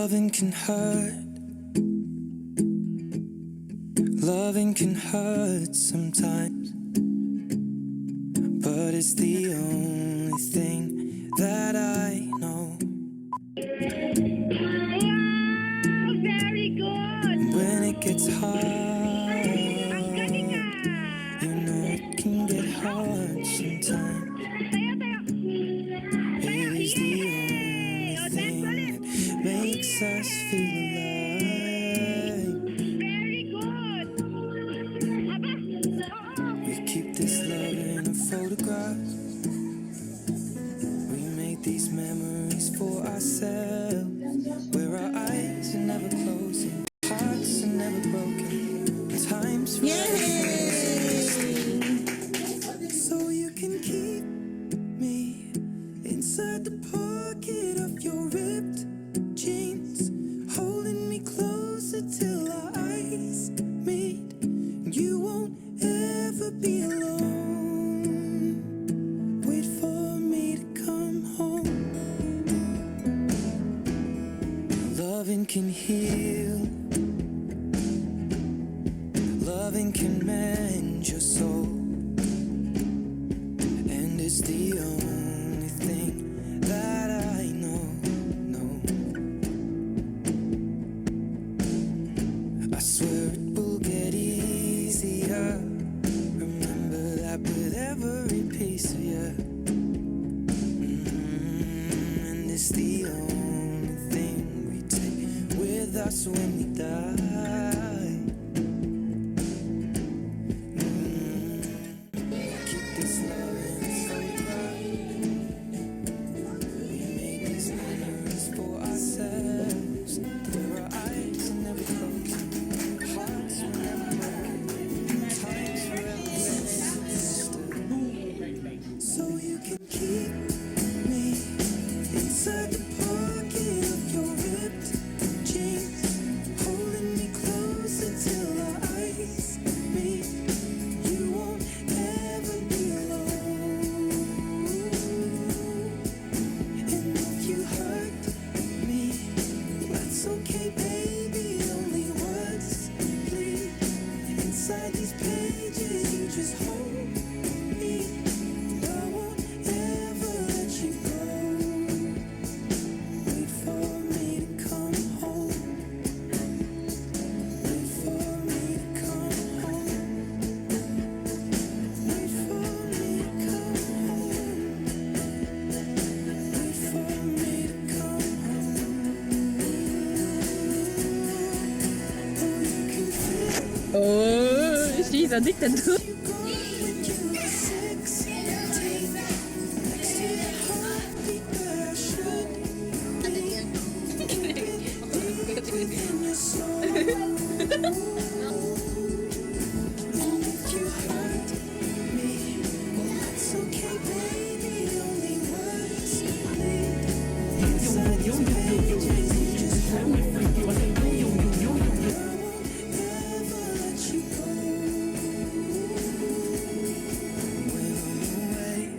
Loving can hurt. Loving can hurt sometimes, but it's the only thing that I know. Very good! When it gets hard, you know it can get hard sometimes. It is the only thing that makes us feel alive. Very good! We keep this love in a photograph. We make these memories for ourselves, where our eyes are never closing, hearts are never broken, time's forever. So you can keep me inside the pocket of your ripped jeans, holding me closer till our eyes meet. You won't ever be alone. Wait for me to come home. Loving can heal. Loving can mend your soul. And it's the only thing that I know. I swear it will get easier. Remember that with every piece of you. And it's the only thing we take with us when we die. Keep this love in its photograph. We make these memories for ourselves, where our eyes are never closing, hearts are never broken, time's forever wasted. So you can keep me inside the pocket of your ripped jeans, holding me closer till our eyes meet. You won't ever be alone. And if you hurt me, that's okay, baby. Only words bleed inside these pages. You just hold me. I won't ever let you go. Wait for me to come home. Wait for me to come home. Wait for me to come home. Wait for me to come home. Oh, she's addicted to it. You go when you were 16, next to the heartbeat where I should be. Keep it deep within your soul. And if you hurt me, well, that's okay, baby. Only words bleed inside these pages. You just hold me. I won't ever let you go. When I'm away,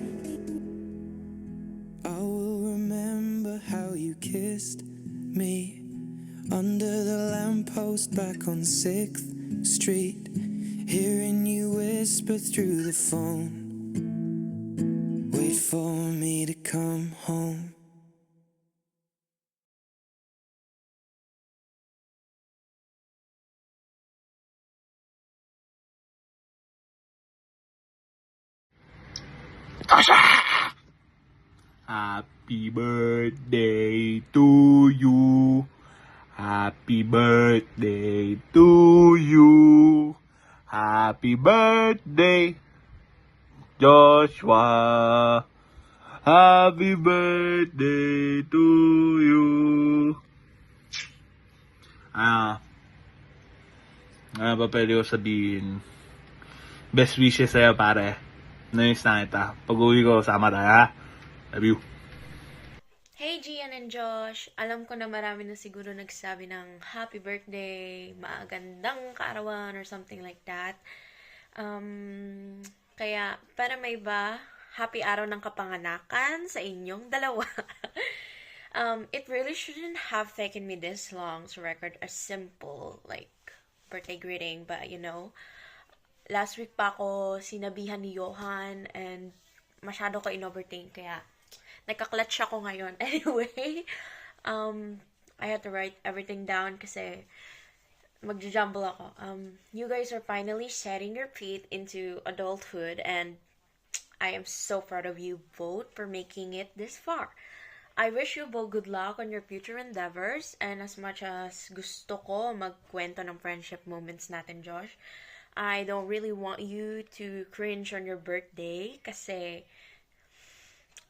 I will remember how you kissed me under the lamppost back on 6th Street, hearing you whisper through the phone. Wait for me to come home. Happy birthday to you. Happy birthday to you. Happy birthday, Joshua. Happy birthday to you. Ano ba pwede ko sabihin? Best wishes sa'yo, pare. Nais na kita. Pag-uwi ko, sama tayo, ha? Love you. Hey Gian and Josh! Alam ko na marami na siguro nagsabi ng happy birthday, magandang kaarawan, or something like that. Kaya, para may iba, happy araw ng kapanganakan sa inyong dalawa. It really shouldn't have taken me this long to record a simple, like, birthday greeting, but last week pa ako sinabihan ni Johan and masyado ko in-overthink, kaya nagka-clutch ako ngayon. Anyway, I had to write everything down kasi magja-jumble ako. You guys are finally setting your feet into adulthood, and I am so proud of you both for making it this far. I wish you both good luck on your future endeavors, and as much as gusto ko magkwento ng friendship moments natin, Josh, I don't really want you to cringe on your birthday kasi,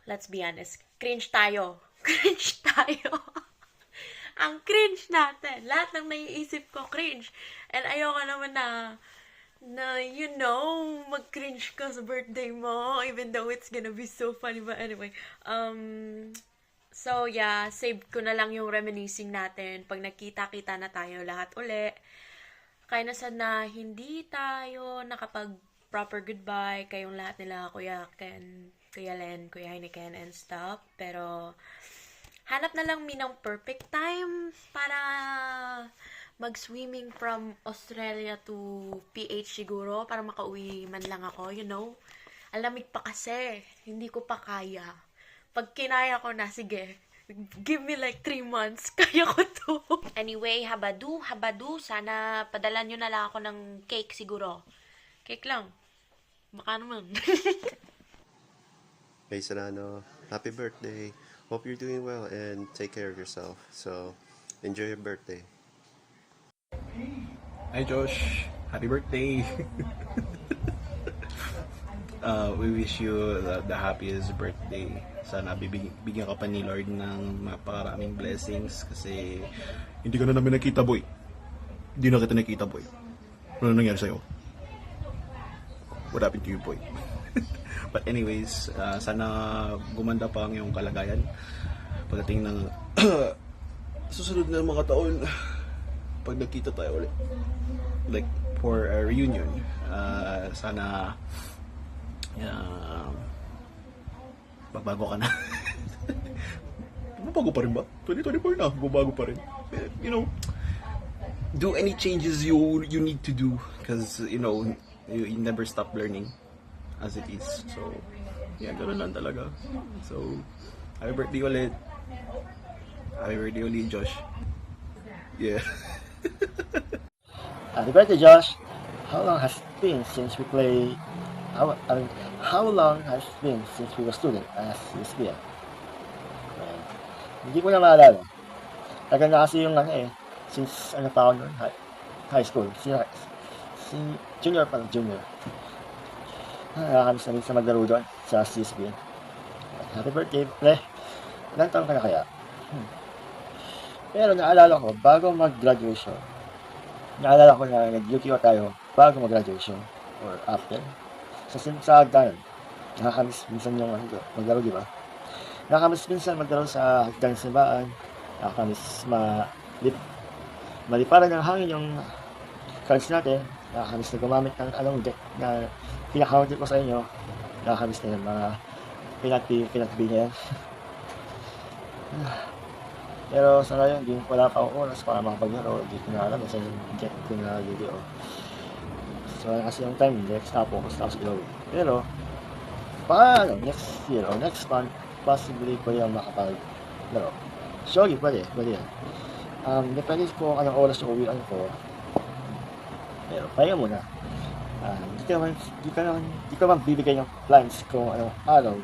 let's be honest, cringe tayo. Cringe tayo. Ang cringe natin. Lahat ng naiisip ko, cringe. And ayoko naman na mag-cringe ka sa birthday mo, even though it's gonna be so funny. But anyway, so yeah, save ko na lang yung reminiscing natin pag nagkita-kita na tayo lahat uli. Kaya nasa na hindi tayo nakapag proper goodbye kayong lahat nila, Kuya Ken, Kuya Len, Kuya Heineken and stuff. Pero hanap na lang ng perfect time para mag-swimming from Australia to PH siguro, para makauwi man lang ako, Alamig pa kasi, hindi ko pa kaya. Pag kinaya ko na, sige, give me like 3 months, kaya ko to. Anyway, habadu, sana padala nyo na lang ako ng cake siguro. Cake lang. Baka naman. Hey Serrano, happy birthday. Hope you're doing well and take care of yourself. So, enjoy your birthday. Hi Josh, happy birthday. We wish you the happiest birthday. Sana bigyan ka pa ni Lord ng napakaraming blessings kasi hindi ka na namin nakita, boy. Hindi na kita nakita, boy. Ano nangyari sa'yo? What happened to you, boy? But anyways, sana gumanda pa ang iyong kalagayan pagdating ng susunod na mga taon pag nagkita tayo ulit. Like, for a reunion. Sana magbago ka na. Magbago pa rin ba? 2024 na, magbago pa rin. Do any changes you need to do because, you never stop learning as it is. So, yeah, ganoon lang talaga. So, happy birthday ulit. Happy birthday ulit, Josh. Yeah. Happy birthday, Josh. How long has it been since we play? How long has it been since we were student as lesbian? Hindi ko na maalala. Tagal na kasi yung since pa ako nun, high school. Si junior pa, junior. Nakakamiss na rin sa maglaro doon sa CSB. Happy birthday, pre. Ilang taon ka na kaya? Pero naalala ko, bago mag-graduation, naalala ko na nag-UQ tayo bago mag-graduation or after. Sa hagdanan, nakakamiss minsan yung maglaro, di ba? Nakakamiss minsan maglaro sa hagdanan simbaan. Nakakamiss maliparan ng hangin yung cards natin. Nakakamiss na gumamit ng deck na pinaka-counter ko sa inyo. Nakakamiss na yung mga pinag-B na yan. Pero sa ngayon, wala pa akong oras para makapaglaro. Hindi ko na alam sa yung get ko na video. So, kasi yung time, next na focus na ako sa gawin. Pero, paano, next year or next month, possibly ko yung makapaglaro. Sorry, pwede yan. Depende ko anong oras yung uwian ko. Pero, kaya muna. Di ka man bibigay ng plans kung anong araw.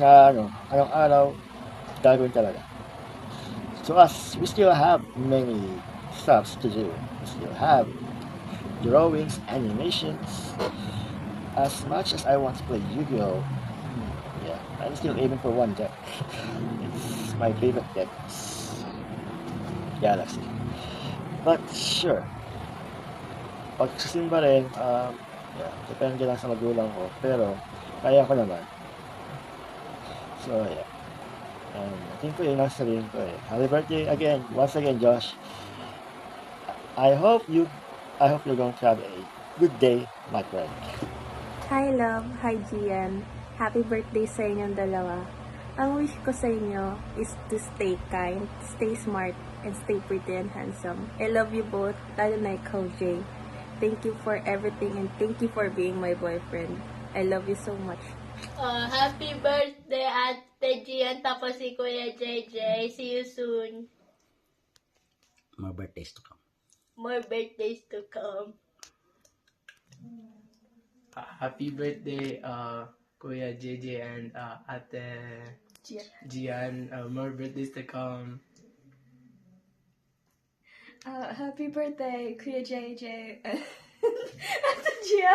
Anong araw gagawin talaga. So we still have many stuff to do. We still have drawings, animations. As much as I want to play Yu-Gi-Oh! Yeah, I'm still aiming for one deck. It's my favorite deck. Galaxy. But sure, pagsisimba rin, depende lang sa magulang ko. Pero, kaya ko naman. So, yeah. And I think ko yun ang sabihin ko eh. Happy birthday again, once again, Josh. I hope you're going to have a good day, my friend. Hi, love. Hi, Gian. Happy birthday sa inyong dalawa. Ang wish ko sa inyo is to stay kind, stay smart, and stay pretty and handsome. I love you both, lalo na ikaw, Jay. Thank you for everything and thank you for being my boyfriend. I love you so much. Happy birthday, Ate Gian, tapos si Kuya JJ. See you soon. More birthdays to come. More birthdays to come. Happy birthday, Kuya JJ and Ate Gian. More birthdays to come. Happy birthday, Kuya JJ. Ate Gia,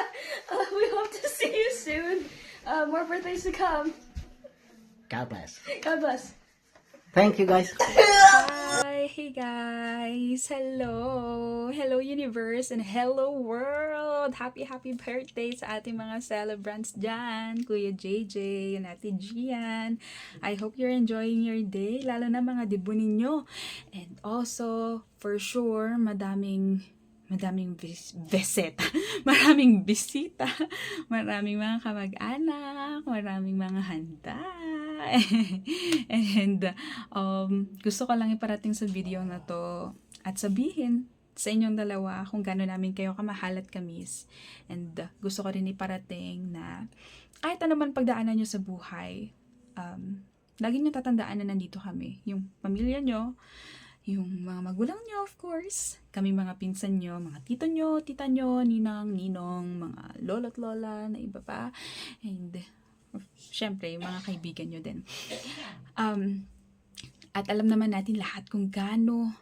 we hope to see you soon. More birthdays to come. God bless. God bless. Thank you, guys. Hi! Hey guys! Hello! Hello universe and hello world! Happy birthday sa ating mga celebrants dyan! Kuya JJ and Ate Gian. I hope you're enjoying your day, lalo na mga debut ninyo. And also, for sure, maraming bisita, maraming mga kamag-anak, maraming mga handa. And gusto ko lang iparating sa video na to at sabihin sa inyong dalawa kung gaano namin kayo kamahal at kamis. And gusto ko rin iparating na kahit ano man pagdaanan nyo sa buhay, lagi nyo tatandaan na nandito kami. Yung pamilya nyo, yung mga magulang nyo, of course, kami mga pinsan nyo, mga tito nyo, tita nyo, ninang, ninong, mga lolo't lola na iba pa, and syempre, mga kaibigan nyo din. At alam naman natin lahat kung gaano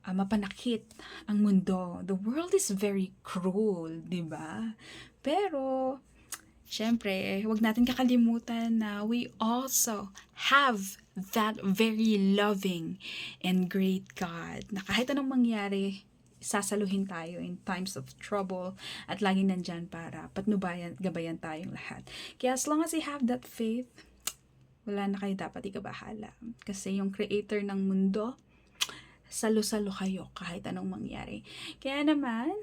mapanakit ang mundo. The world is very cruel, di ba? Pero, syempre, huwag natin kakalimutan na we also have that very loving and great God na kahit anong mangyari, sasaluhin tayo in times of trouble at laging nandyan para patnubayan, gabayan tayong lahat. Kaya as long as you have that faith, wala na kayo dapat ikabahala. Kasi yung creator ng mundo, salo-salo kayo kahit anong mangyari. Kaya naman,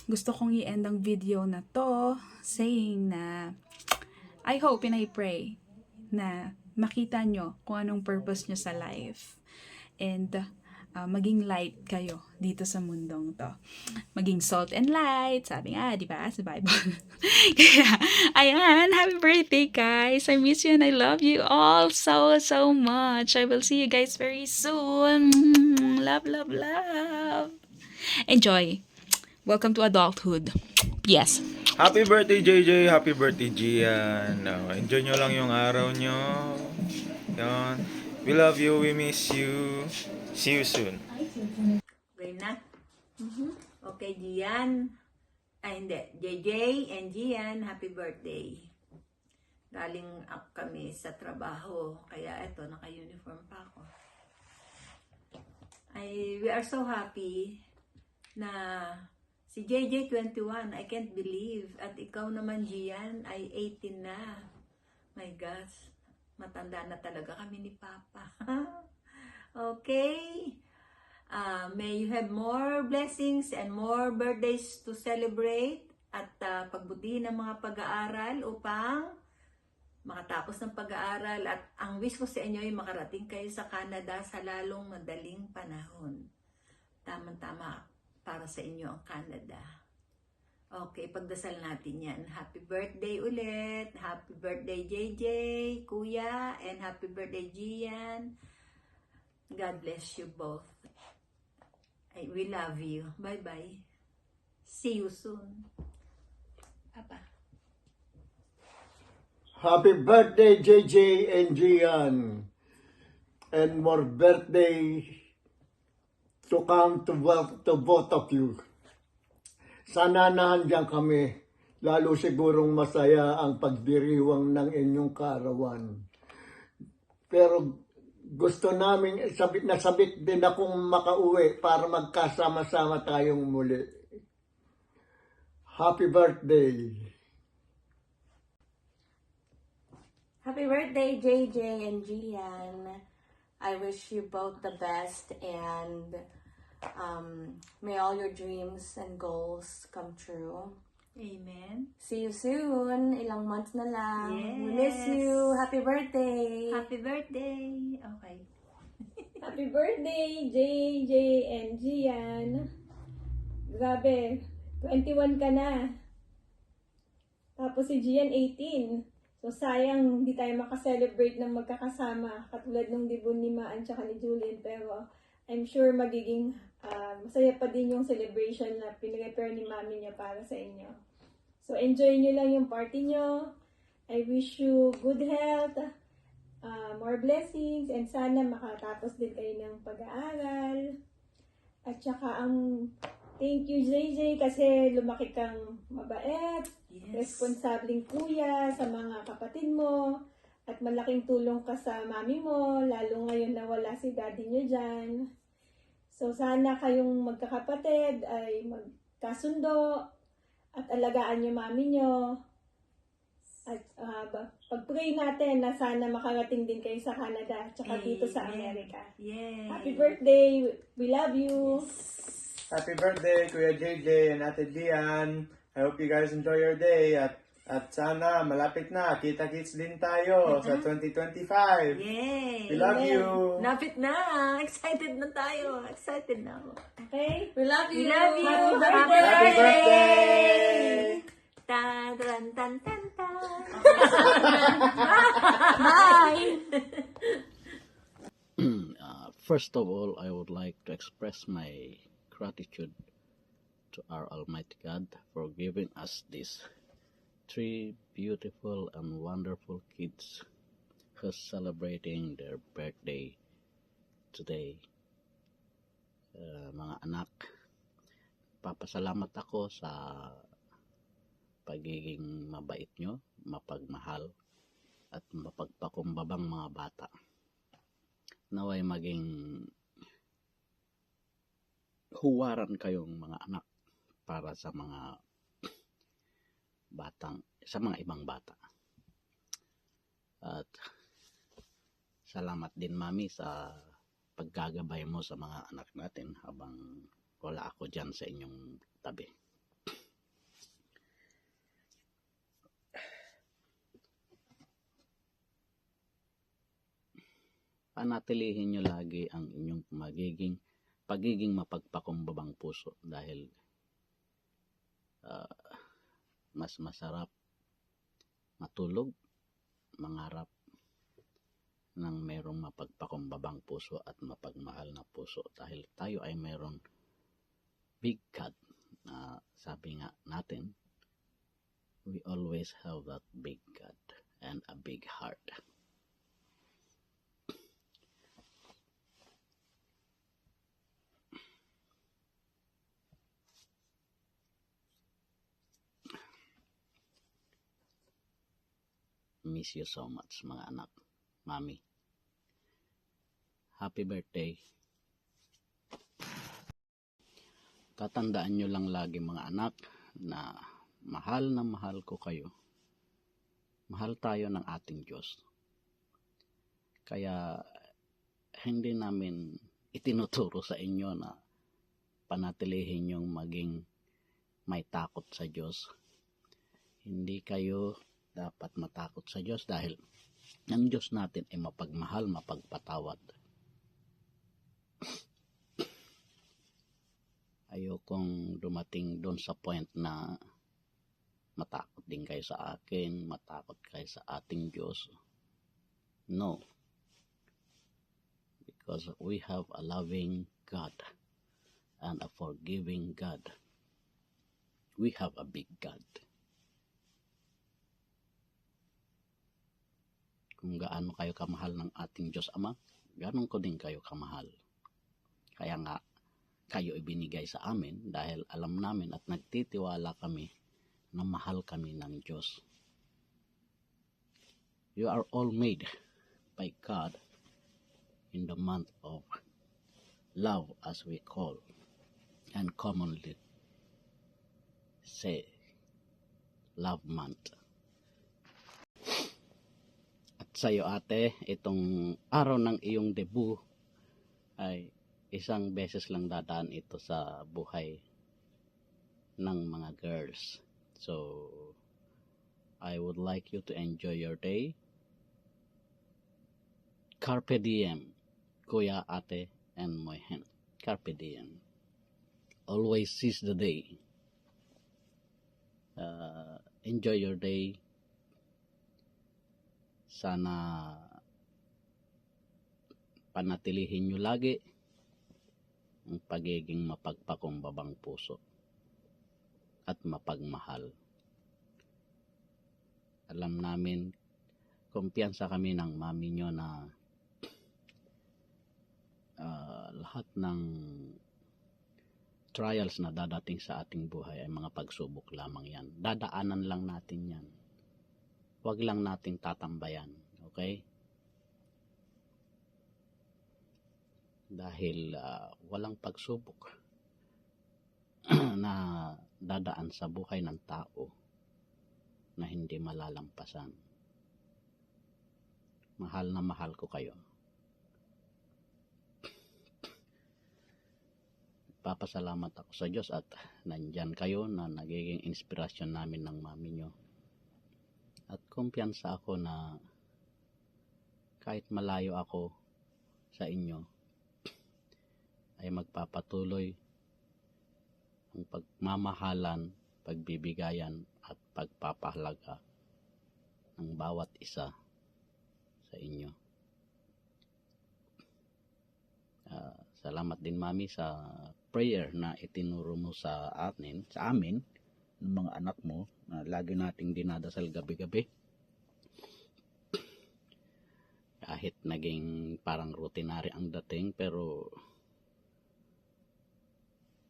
gusto kong i-end ang video na to saying na I hope and I pray na makita nyo kung anong purpose nyo sa life. And maging light kayo dito sa mundong to. Maging salt and light, sabi nga, di ba, sa Bible. Kaya, ayan, happy birthday, guys. I miss you and I love you all so much. I will see you guys very soon. Love, love, love. Enjoy. Welcome to adulthood. Yes. Happy birthday, JJ. Happy birthday, Gian. Enjoy nyo lang yung araw nyo. Yan. We love you. We miss you. See you soon. Reyna? Okay, Gian. Ay, hindi. JJ and Gian, happy birthday. Galing up kami sa trabaho. Kaya eto, naka-uniform pa ako. We are so happy na si JJ 21, I can't believe. At ikaw naman, Gian, ay 18 na. My gosh, matanda na talaga kami ni Papa. Okay. May you have more blessings and more birthdays to celebrate at pagbutihin ng mga pag-aaral upang makatapos ng pag-aaral. At ang wish ko sa inyo ay makarating kayo sa Canada sa lalong madaling panahon. Tamang-tama para sa inyo ang Canada. Okay, pagdasal natin yan. Happy birthday ulit. Happy birthday, JJ, Kuya, and happy birthday, Gian. God bless you both. We love you. Bye-bye. See you soon. Papa. Happy birthday, JJ and Gian. And more birthday to come to both of you. Sana nandiyan kami. Lalo sigurong masaya ang pagdiriwang ng inyong kaarawan. Pero gusto namin, sabik din akong makauwi para magkasama-sama tayong muli. Happy birthday! Happy birthday, JJ and Gian. I wish you both the best and may all your dreams and goals come true. Amen. See you soon. Ilang months na lang. We Yes. miss you. Happy birthday. Happy birthday. Okay. Happy birthday, JJ and Gian. Grabe, 21 ka na. Tapos si Gian 18. So sayang hindi tayo makaselebrate ng magkakasama katulad ng debut ni Maan tsaka ni Julian. Pero I'm sure magiging masaya pa din yung celebration na pinag-prepare ni mami niya para sa inyo. So enjoy nyo lang yung party nyo. I wish you good health, more blessings, and sana makatapos din kayo ng pag-aaral. At saka thank you JJ kasi lumaki kang mabait, responsableng kuya sa mga kapatid mo, at malaking tulong ka sa mami mo, lalo ngayon na wala si daddy nyo dyan. So sana kayong magkakapatid ay magkasundo at alagaan yung mami nyo. At pag-pray natin na sana makarating din kayo sa Canada at saka dito sa Amerika. Yay. Happy birthday! We love you! Happy birthday, Kuya JJ and Ate Dian. I hope you guys enjoy your day at sana malapit na. Kita-kits din tayo sa 2025. Yay! We love you. Napit na. Excited na tayo. Excited na ako. Okay? We love you. We love you. Happy birthday. Happy birthday! Tan, tan, tan, tan, tan. Bye! First of all, I would like to express my gratitude to our Almighty God for giving us these 3 beautiful and wonderful kids who's celebrating their birthday today. Mga anak, papasalamat ako sa pagiging mabait nyo, mapagmahal, at mapagpakumbabang mga bata. Naway maging huwaran kayong mga anak para sa mga ibang bata. At salamat din mami sa paggagabay mo sa mga anak natin habang wala ako dyan sa inyong tabi. Panatilihin nyo lagi ang inyong pagiging mapagpakumbabang puso dahil mas masarap matulog, mangarap ng mayroong mapagpakumbabang puso at mapagmahal na puso dahil tayo ay mayroong big God na sabi nga natin, we always have that big God and a big heart. Miss you so much mga anak. Mami, happy birthday. Tatandaan nyo lang lagi mga anak na mahal ko kayo. Mahal tayo ng ating Diyos. Kaya hindi namin itinuturo sa inyo na panatilihin yung maging may takot sa Diyos. Hindi kayo dapat matakot sa Diyos dahil ang Diyos natin ay mapagmahal, mapagpatawad. Ayokong dumating doon sa point na matakot din kayo sa akin, matakot kayo sa ating Diyos. No. Because we have a loving God and a forgiving God. We have a big God. Kung gaano kayo kamahal ng ating Diyos Ama, ganon ko din kayo kamahal. Kaya nga, kayo ibinigay sa amin dahil alam namin at nagtitiwala kami na mahal kami ng Diyos. You are all made by God in the month of love as we call and commonly say love month. Sa iyo ate, itong araw ng iyong debut ay isang beses lang dadaan ito sa buhay ng mga girls. So, I would like you to enjoy your day. Carpe diem, Kuya, Ate, and Moyhen. Carpe diem. Always seize the day. Enjoy your day. Sana panatilihin nyo lagi ang pagiging mapagpakumbabang puso at mapagmahal. Alam namin, kumpiyansa kami ng mami nyo na lahat ng trials na dadating sa ating buhay ay mga pagsubok lamang yan. Dadaanan lang natin yan. Huwag lang nating tatambayan. Okay? Dahil walang pagsubok na dadaan sa buhay ng tao na hindi malalampasan. Mahal na mahal ko kayo. Papasalamat ako sa Diyos at nandyan kayo na nagiging inspirasyon namin ng mami nyo. At kumpiyansa ako na kahit malayo ako sa inyo, ay magpapatuloy ang pagmamahalan, pagbibigayan at pagpapahalaga ng bawat isa sa inyo. Salamat din mami sa prayer na itinuro mo sa amin, ng mga anak mo na lagi nating dinadasal gabi-gabi. Kahit naging parang routinary ang dating, pero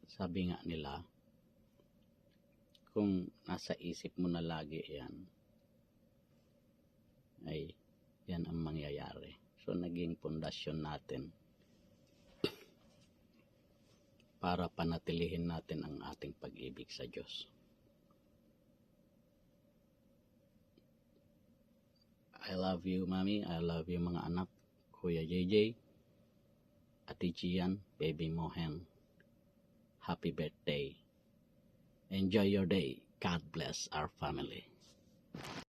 sabi nga nila, kung nasa isip mo na lagi yan, ay yan ang mangyayari. So naging pundasyon natin para panatilihin natin ang ating pag-ibig sa Diyos. I love you, Mami. I love you, mga anak. Kuya JJ, Ate Gian, Baby Mohen. Happy birthday. Enjoy your day. God bless our family.